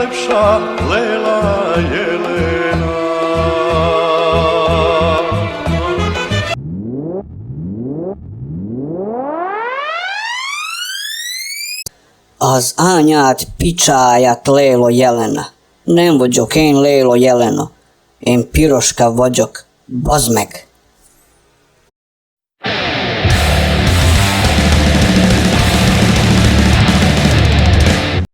najlepša Lela Jelena. Az anyát picsáját, Lélo Jelena. Nem vagyok én Lélo Jelena. Én Piroska vagyok, bazd meg!